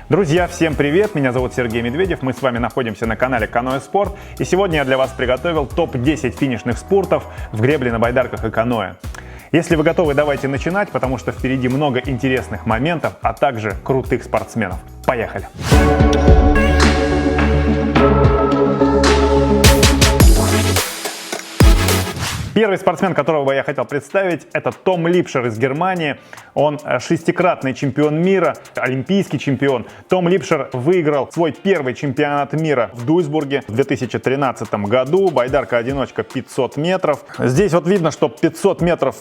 Друзья, всем привет! Меня зовут Сергей Медведев, мы с вами находимся на канале Каноэ Спорт, и сегодня я для вас приготовил топ-10 финишных спортов в гребле на байдарках и каноэ. Если вы готовы, давайте начинать, потому что впереди много интересных моментов, а также крутых спортсменов. Поехали! Первый спортсмен, которого я хотел представить, это Том Липшер из Германии. Он шестикратный чемпион мира, олимпийский чемпион. Том Липшер выиграл свой первый чемпионат мира в Дуйсбурге в 2013 году. Байдарка-одиночка 500 метров. Здесь вот видно, что 500 метров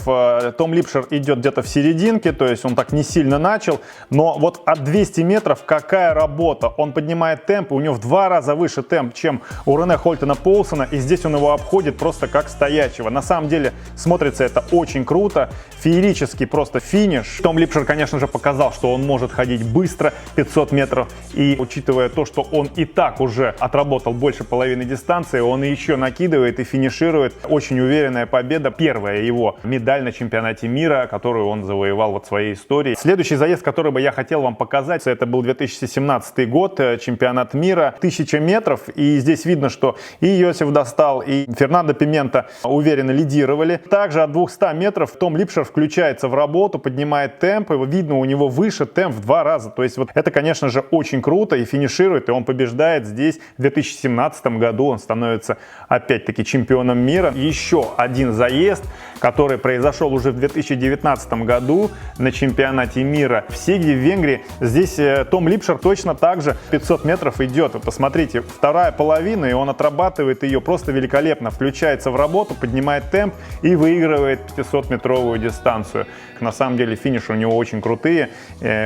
Том Липшер идет где-то в серединке, то есть он так не сильно начал. Но вот от 200 метров какая работа. Он поднимает темп, у него в 2 раза выше темп, чем у Рене Хольтена Поулсена. И здесь он его обходит просто как стоячего. На самом деле смотрится это очень круто, феерический просто финиш. Том Липшер, конечно же, показал, что он может ходить быстро 500 метров. И учитывая то, что он и так уже отработал больше половины дистанции, он еще накидывает и финиширует. Очень уверенная победа. Первая его медаль на чемпионате мира, которую он завоевал вот в своей истории. Следующий заезд, который бы я хотел вам показать, это был 2017 год, чемпионат мира, 1000 метров. И здесь видно, что и Йосиф Достал, и Фернандо Пимента уверенно лидировали. Также от 200 метров Том Липшер включается в работу, поднимает темп, и видно, у него выше темп в 2 раза. То есть вот это, конечно же, очень круто, и финиширует, и он побеждает здесь. В 2017 году он становится опять-таки чемпионом мира. Еще один заезд, который произошел уже в 2019 году на чемпионате мира в Сигде, в Венгрии. Здесь Том Липшер точно так же 500 метров идет. Вот посмотрите, вторая половина, и он отрабатывает ее просто великолепно. Включается в работу, поднимает темп и выигрывает 500-метровую дистанцию. На самом деле финиши у него очень крутые,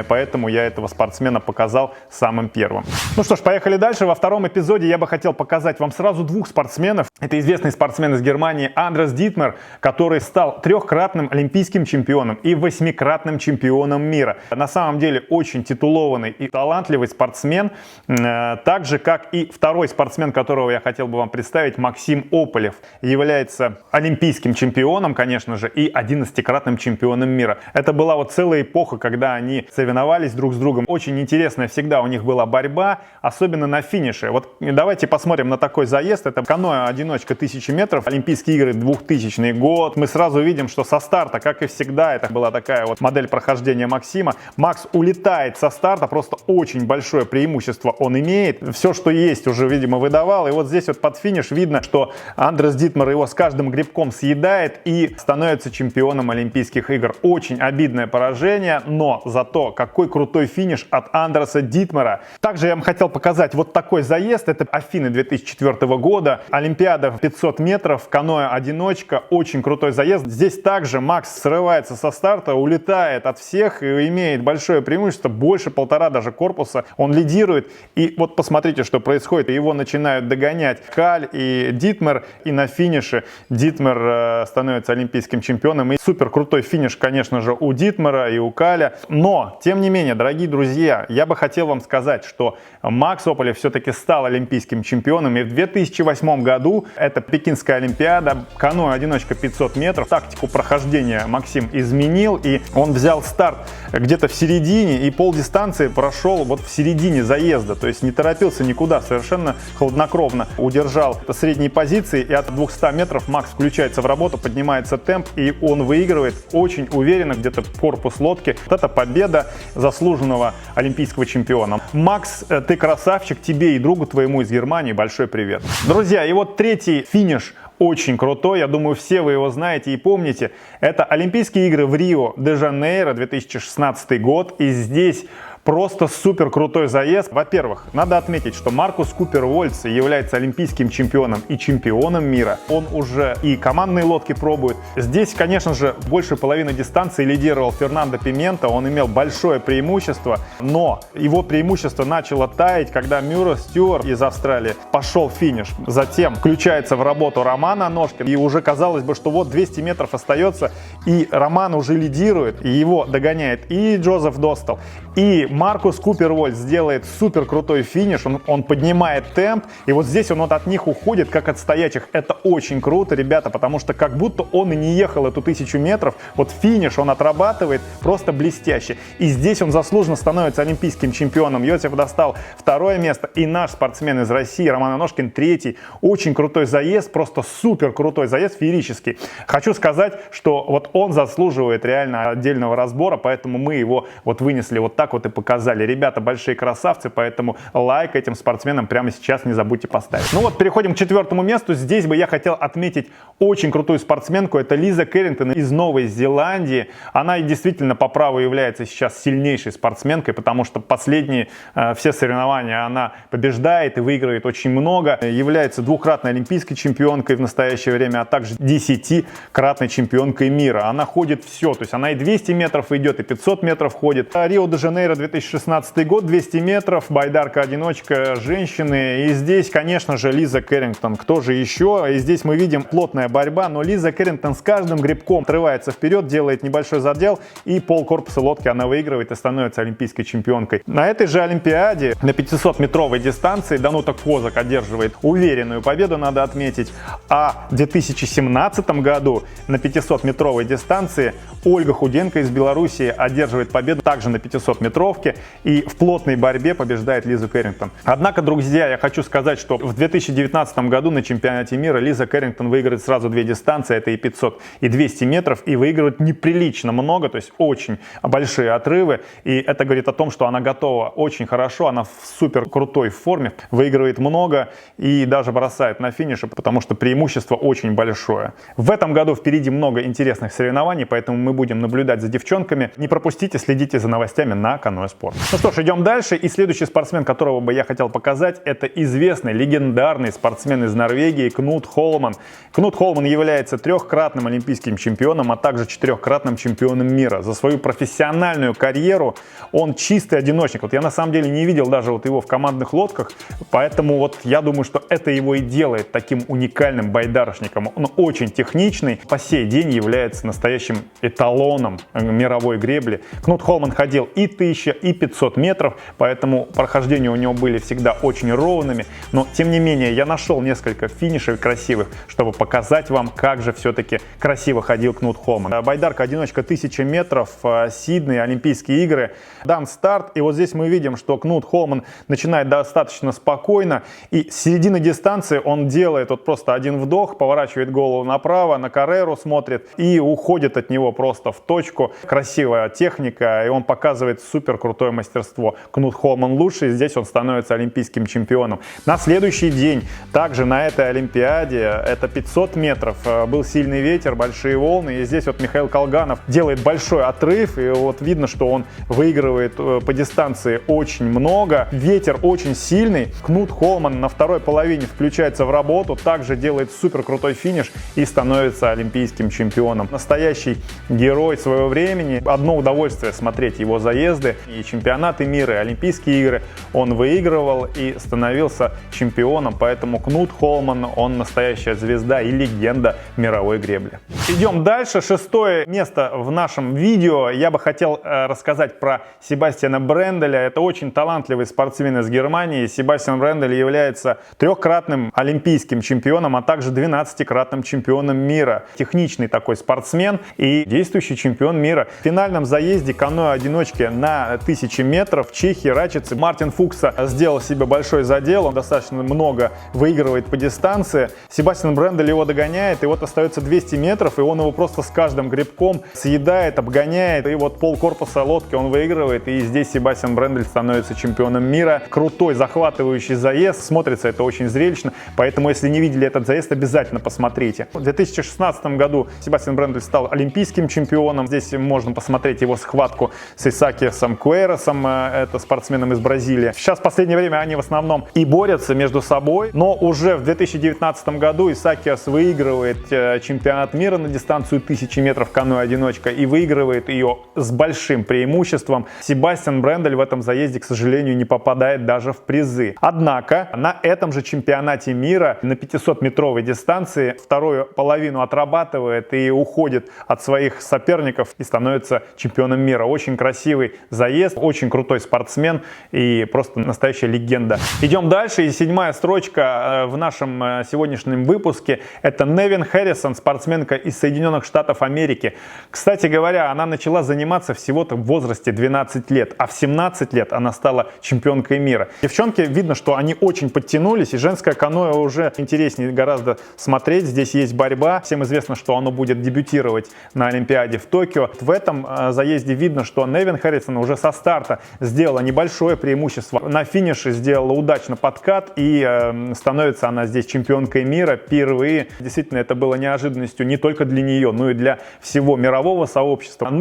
поэтому я этого спортсмена показал самым первым. Ну что ж, поехали дальше. Во втором эпизоде я бы хотел показать вам сразу 2 спортсменов. Это известный спортсмен из Германии Андрес Дитмер, который стал 3-кратным олимпийским чемпионом и 8-кратным чемпионом мира. На самом деле очень титулованный и талантливый спортсмен, так же как и второй спортсмен, которого я хотел бы вам представить, Максим Ополев, является олимпийским чемпионом, конечно же, и 11-кратным чемпионом мира. Это была вот целая эпоха, когда они соревновались друг с другом. Очень интересная всегда у них была борьба, особенно на финише. Вот давайте посмотрим на такой заезд. Это каноэ-одиночка 1000 метров, Олимпийские игры 2000 год. Мы сразу видим, что со старта, как и всегда, это была такая вот модель прохождения Максима. Макс улетает со старта, просто очень большое преимущество он имеет. Все, что есть, уже, видимо, выдавал. И вот здесь вот под финиш видно, что Андрес Дитмер его с каждым грибком съедает и становится чемпионом Олимпийских игр. Очень обидное поражение, но зато какой крутой финиш от Андреса Дитмера. Также я вам хотел показать вот такой заезд. Это Афины 2004 года. Олимпиада в 500 метров, каноэ-одиночка. Очень крутой заезд. Здесь также Макс срывается со старта, улетает от всех и имеет большое преимущество. Больше 1,5 даже корпуса. Он лидирует. И вот посмотрите, что происходит. Его начинают догонять Каль и Дитмер. И на финише Дитмер становится олимпийским чемпионом. И супер крутой финиш, конечно же, у Дитмера и у Каля. Но, тем не менее, дорогие друзья, я бы хотел вам сказать, что Макс Ополев все-таки стал олимпийским чемпионом. И в 2008 году, это Пекинская Олимпиада, каноэ-одиночка 500 метров. Тактику прохождения Максим изменил, и он взял старт где-то в середине, и полдистанции прошел вот в середине заезда. То есть не торопился никуда, совершенно хладнокровно удержал средние позиции, и от 200 метров Макс включается в работу, поднимается темп, и он выигрывает очень уверенно где-то корпус лодки. Вот это победа заслуженного олимпийского чемпиона. Макс, ты красавчик, тебе и другу твоему из Германии большой привет. Друзья, и вот третий финиш очень крутой, я думаю, все вы его знаете и помните. Это Олимпийские игры в Рио-де-Жанейро, 2016 год, и здесь просто супер крутой заезд. Во-первых, надо отметить, что Маркус Купер-Вольц является олимпийским чемпионом и чемпионом мира. Он уже и командные лодки пробует. Здесь, конечно же, больше половины дистанции лидировал Фернандо Пимента. Он имел большое преимущество, но его преимущество начало таять, когда Мюррей Стюарт из Австралии пошел в финиш. Затем включается в работу Роман Аношкин. И уже казалось бы, что вот 200 метров остается, и Роман уже лидирует, и его догоняет и Джозеф Достал, и Маркус Купер-Вольц сделает супер крутой финиш, он поднимает темп, и вот здесь он вот от них уходит, как от стоячих. Это очень круто, ребята, потому что как будто он и не ехал эту 1000 метров, вот финиш он отрабатывает просто блестяще. И здесь он заслуженно становится олимпийским чемпионом. Йосиф достал 2 место, и наш спортсмен из России Роман Аношкин 3. Очень крутой заезд, просто супер крутой заезд, феерический. Хочу сказать, что вот он заслуживает реально отдельного разбора, поэтому мы его вот вынесли вот так вот и показали. Ребята большие красавцы, поэтому лайк этим спортсменам прямо сейчас не забудьте поставить. Ну вот, переходим к 4 месту. Здесь бы я хотел отметить очень крутую спортсменку. Это Лиза Кэррингтон из Новой Зеландии. Она действительно по праву является сейчас сильнейшей спортсменкой, потому что последние все соревнования она побеждает и выигрывает очень много. Является 2-кратной олимпийской чемпионкой в настоящее время, а также 10-кратной чемпионкой мира. Она ходит все, то есть она и 200 метров идет, и 500 метров ходит. Рио-де-Жанейро 2016 год, 200 метров, байдарка-одиночка женщины. И здесь, конечно же, Лиза Кэррингтон. Кто же еще? И здесь мы видим плотная борьба, но Лиза Кэррингтон с каждым грибком отрывается вперед, делает небольшой задел, и полкорпуса лодки она выигрывает и становится олимпийской чемпионкой. На этой же Олимпиаде на 500-метровой дистанции Данута Козак одерживает уверенную победу, надо отметить. А в 2017 году на 500-метровой дистанции Ольга Худенко из Белоруссии одерживает победу также на 500-метровке и в плотной борьбе побеждает Лизу Кэррингтон. Однако, друзья, я хочу сказать, что в 2019 году на чемпионате мира Лиза Кэррингтон выиграет сразу 2 дистанции, это и 500, и 200 метров, и выигрывает неприлично много, то есть очень большие отрывы, и это говорит о том, что она готова очень хорошо, она в супер крутой форме, выигрывает много и даже бросает на финише, потому что преимущество очень большое. В этом году впереди много интересных соревнований, поэтому мы будем наблюдать за девчонками. Не пропустите, следите за новостями на Каноэ Спорт. Ну что ж, идем дальше. И следующий спортсмен, которого бы я хотел показать, это известный, легендарный спортсмен из Норвегии Кнут Холман. Кнут Холман является 3-кратным олимпийским чемпионом, а также 4-кратным чемпионом мира. За свою профессиональную карьеру он чистый одиночник. Вот я на самом деле не видел даже вот его в командных лодках, поэтому вот я думаю, что это его и делает таким уникальным байдарочником. Он очень техничный, по сей день является настоящим эталоном мировой гребли. Кнут Холман ходил и 1000, и 500 метров, поэтому прохождения у него были всегда очень ровными, но тем не менее я нашел несколько финишей красивых, чтобы показать вам, как же все-таки красиво ходил Кнут Холман. Байдарка-одиночка 1000 метров, Сидней, Олимпийские игры, дан старт, и вот здесь мы видим, что Кнут Холман начинает достаточно спокойно, и с середины дистанции он делает вот просто один вдох, поворачивает голову направо, на Карреру смотрит и уходит от него просто в точку. Красивая техника, и он показывает супер крутое мастерство. Кнут Холман лучший, и здесь он становится олимпийским чемпионом. На следующий день, также на этой Олимпиаде, это 500 метров, был сильный ветер, большие волны, и здесь вот Михаил Колганов делает большой отрыв, и вот видно, что он выигрывает по дистанции очень много. Ветер очень сильный. Кнут Холман на второй половине включается в работу, также делает супер крутой финиш и становится олимпийским чемпионом. Настоящий герой своего времени. Одно удовольствие смотреть его заезды. И чемпионаты мира, и Олимпийские игры он выигрывал и становился чемпионом. Поэтому Кнут Холман, он настоящая звезда и легенда мировой гребли. Идем дальше. 6-е место в нашем видео. Я бы хотел рассказать про Себастьяна Бренделя. Это очень талантливый спортсмен из Германии. Себастьян Брендель является 3-кратным олимпийским чемпионом, а также 12-кратным чемпионом мира. Техничный такой спортсмен и действующий чемпион мира. В финальном заезде каноэ-одиночки на 1000 метров в Чехии Рачице Мартин Фукса сделал себе большой задел. Он достаточно много выигрывает по дистанции. Себастьян Брендель его догоняет, и вот остается 200 метров, и он его просто с каждым грибком съедает, обгоняет, и вот полкорпуса лодки он выигрывает, и здесь Себастьян Брендель становится чемпионом мира. Крутой, захватывающий заезд, смотрится это очень зрелищно, поэтому если не видели этот заезд, обязательно посмотрите. В 2016 году Себастьян Брендель стал олимпийским чемпионом. Здесь можно посмотреть его схватку с Исакиасом Куэросом, это спортсменом из Бразилии. Сейчас в последнее время они в основном и борются между собой, но уже в 2019 году Исакиас выигрывает чемпионат мира на дистанцию 1000 метров каноэ-одиночка и выигрывает ее с большим преимуществом. Себастьян Брендель в этом заезде, к сожалению, не попадает даже в призы. Однако на этом же чемпионате мира на 500-метровой дистанции вторую половину отрабатывает и уходит от своих соперников и становится чемпионом мира. Очень красивый заезд. заезд. Очень крутой спортсмен и просто настоящая легенда. Идем дальше. И 7-я строчка в нашем сегодняшнем выпуске — это Невин Харрисон, спортсменка из Соединенных Штатов Америки. Кстати говоря, она начала заниматься всего-то в возрасте 12 лет, а в 17 лет она стала чемпионкой мира. Девчонки, видно, что они очень подтянулись, и женское каноэ уже интереснее гораздо смотреть. Здесь есть борьба. Всем известно, что оно будет дебютировать на Олимпиаде в Токио. В этом заезде видно, что Невин Харрисон уже со старта сделала небольшое преимущество. На финише сделала удачно подкат, и становится она здесь чемпионкой мира впервые. Действительно, это было неожиданностью не только для нее, но и для всего мирового сообщества.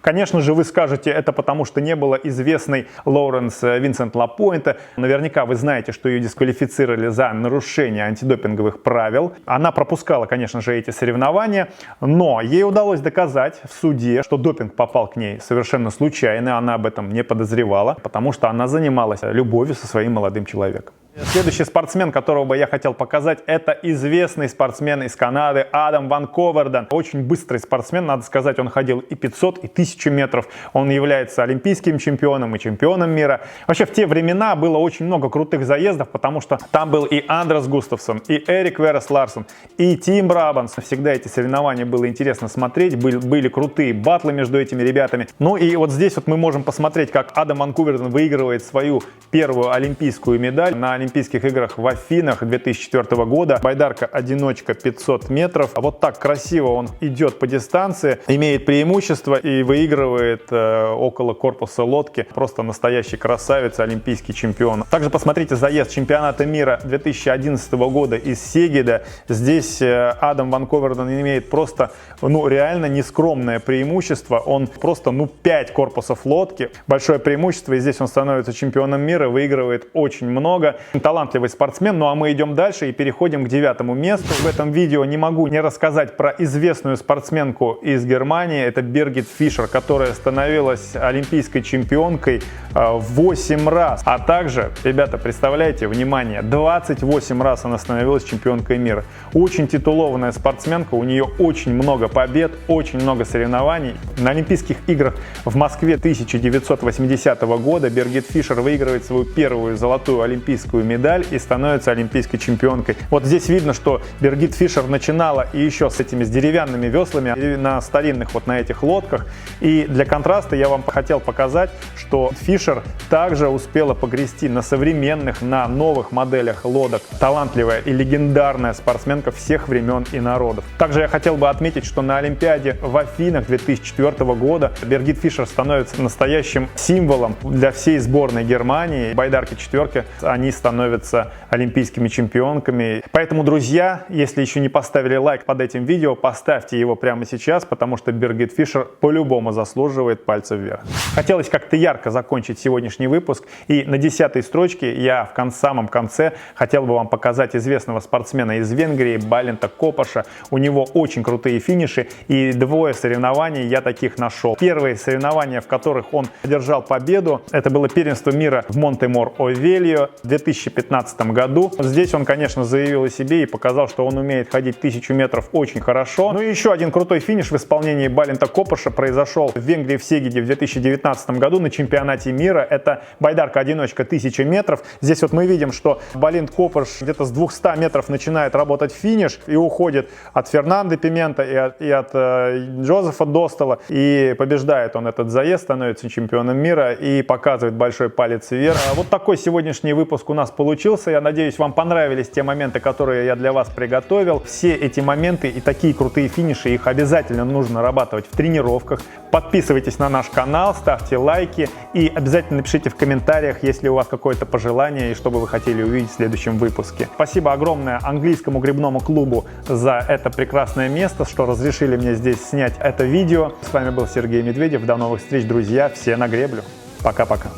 Конечно же, вы скажете, это потому что не было известной Лоуренс Винсент Лапойнта. Наверняка вы знаете, что ее дисквалифицировали за нарушение антидопинговых правил. Она пропускала, конечно же, эти соревнования, но ей удалось доказать в суде, что допинг попал к ней совершенно случайно. Она об этом не подозревала, потому что она занималась любовью со своим молодым человеком. Следующий спортсмен, которого бы я хотел показать, это известный спортсмен из Канады Адам Ван Коверден. Очень быстрый спортсмен, надо сказать, он ходил и 500, и 1000 метров. Он является олимпийским чемпионом и чемпионом мира. Вообще в те времена было очень много крутых заездов, потому что там был и Андрес Густавсон, и Эрик Верес Ларсон, и Тим Брабанс. Всегда эти соревнования было интересно смотреть, были крутые батлы между этими ребятами. Ну и вот здесь вот мы можем посмотреть, как Адам Ван Коверден выигрывает свою первую олимпийскую медаль на Олимпийских играх в Афинах 2004 года. Байдарка-одиночка 500 метров. Вот так красиво он идет по дистанции, имеет преимущество и выигрывает около корпуса лодки. Просто настоящий красавец, олимпийский чемпион. Также посмотрите заезд чемпионата мира 2011 года из Сегеда. Здесь Адам Ван Коверден имеет просто, реально нескромное преимущество. Он просто, 5 корпусов лодки. Большое преимущество, и здесь он становится чемпионом мира, выигрывает очень много. Талантливый спортсмен. Ну а мы идем дальше и переходим к 9-му месту. В этом видео не могу не рассказать про известную спортсменку из Германии. Это Биргит Фишер, которая становилась олимпийской чемпионкой 8 раз. А также, ребята, представляете, внимание, 28 раз она становилась чемпионкой мира. Очень титулованная спортсменка, у нее очень много побед, очень много соревнований. На Олимпийских играх в Москве 1980 года Биргит Фишер выигрывает свою первую золотую олимпийскую медаль и становится олимпийской чемпионкой. Вот здесь видно, что Биргит Фишер начинала и еще с деревянными веслами на старинных на этих лодках. И для контраста я вам хотел показать, что Фишер также успела погрести на современных, на новых моделях лодок. Талантливая и легендарная спортсменка всех времен и народов. Также я хотел бы отметить, что на Олимпиаде в Афинах 2004 года Биргит Фишер становится настоящим символом для всей сборной Германии. Байдарки-четверки, они становятся олимпийскими чемпионками. Поэтому, друзья, если еще не поставили лайк под этим видео, поставьте его прямо сейчас, потому что Биргит Фишер по-любому заслуживает пальца вверх. Хотелось как-то ярко закончить сегодняшний выпуск, и на 10-й строчке я в самом конце хотел бы вам показать известного спортсмена из Венгрии Балента Копаша. У него очень крутые финиши, и 2 соревнований я таких нашел. Первые соревнования, в которых он одержал победу, это было первенство мира в Монте-Мор-Овельо в 2015 году. Здесь он, конечно, заявил о себе и показал, что он умеет ходить 1000 метров очень хорошо. Ну и еще один крутой финиш в исполнении Балента Копаша произошел в Венгрии в Сегеде в 2019 году на чемпионате мира. Это байдарка-одиночка 1000 метров. Здесь мы видим, что Балент Копаш где-то с 200 метров начинает работать финиш и уходит от Фернандо Пимента и от Джозефа Достала. И побеждает он этот заезд, становится чемпионом мира и показывает большой палец вверх. Вот такой сегодняшний выпуск у нас получился. Я надеюсь, вам понравились те моменты, которые я для вас приготовил. Все эти моменты и такие крутые финиши, их обязательно нужно нарабатывать в тренировках. Подписывайтесь на наш канал, ставьте лайки и обязательно напишите в комментариях, если у вас какое-то пожелание и что бы вы хотели увидеть в следующем выпуске. Спасибо огромное английскому гребному клубу за это прекрасное место, что разрешили мне здесь снять это видео. С вами был Сергей Медведев. До новых встреч, друзья. Все на греблю. Пока-пока.